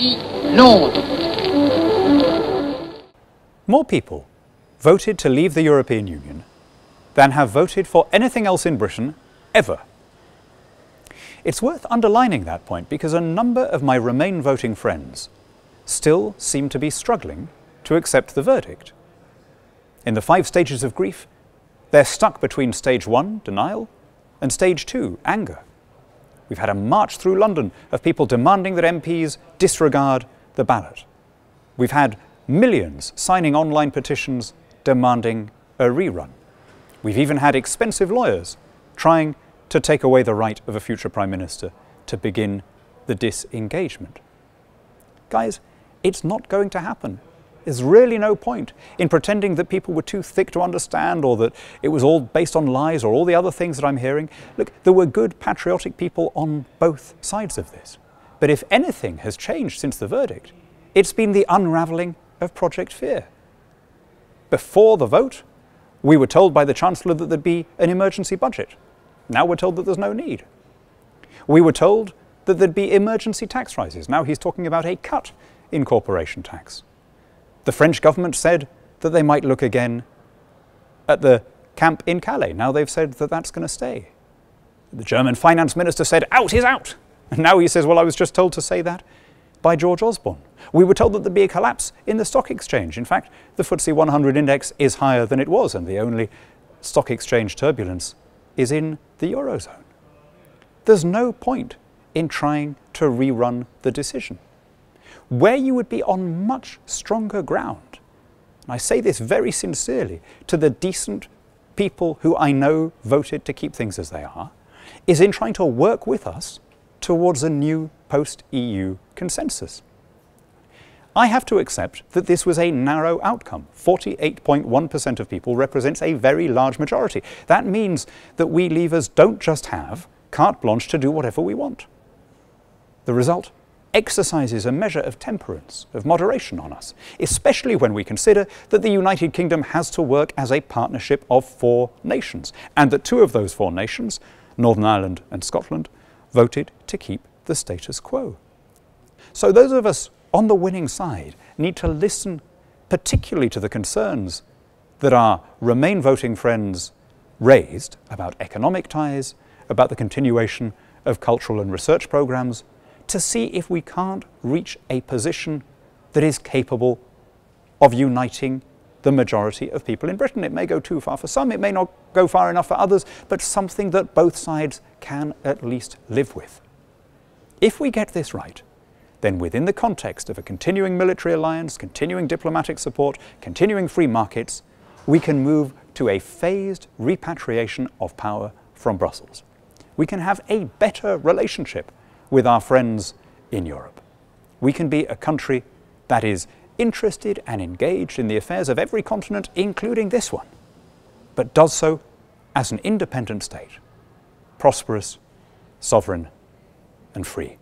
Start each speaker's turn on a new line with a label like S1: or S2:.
S1: Ici Londres.
S2: More people voted to leave the European Union than have voted for anything else in Britain ever. It's worth underlining that point because a number of my Remain voting friends still seem to be struggling to accept the verdict. In the 5 stages of grief, they're stuck between stage 1, denial, and stage 2, anger. We've had a march through London of people demanding that MPs disregard the ballot. We've had millions signing online petitions demanding a rerun. We've even had expensive lawyers trying to take away the right of a future Prime Minister to begin the disengagement. Guys, it's not going to happen. There's really no point in pretending that people were too thick to understand or that it was all based on lies or all the other things that I'm hearing. Look, there were good patriotic people on both sides of this. But if anything has changed since the verdict, it's been the unravelling of Project Fear. Before the vote, we were told by the Chancellor that there'd be an emergency budget. Now we're told that there's no need. We were told that there'd be emergency tax rises. Now he's talking about a cut in corporation tax. The French government said that they might look again at the camp in Calais. Now they've said that that's going to stay. The German finance minister said, out is out. And now he says, well, I was just told to say that by George Osborne. We were told that there'd be a collapse in the stock exchange. In fact, the FTSE 100 index is higher than it was, and the only stock exchange turbulence is in the Eurozone. There's no point in trying to rerun the decision. Where you would be on much stronger ground, and I say this very sincerely to the decent people who I know voted to keep things as they are, is in trying to work with us towards a new post-EU consensus. I have to accept that this was a narrow outcome. 48.1% of people represents a very large majority. That means that we Leavers don't just have carte blanche to do whatever we want. The result exercises a measure of temperance, of moderation on us, especially when we consider that the United Kingdom has to work as a partnership of 4 nations, and that 2 of those 4 nations, Northern Ireland and Scotland, voted to keep the status quo. So those of us on the winning side need to listen particularly to the concerns that our Remain voting friends raised about economic ties, about the continuation of cultural and research programmes, to see if we can't reach a position that is capable of uniting the majority of people in Britain. It may go too far for some, it may not go far enough for others, but something that both sides can at least live with. If we get this right, then within the context of a continuing military alliance, continuing diplomatic support, continuing free markets, we can move to a phased repatriation of power from Brussels. We can have a better relationship with our friends in Europe. We can be a country that is interested and engaged in the affairs of every continent, including this one, but does so as an independent state, prosperous, sovereign, and free.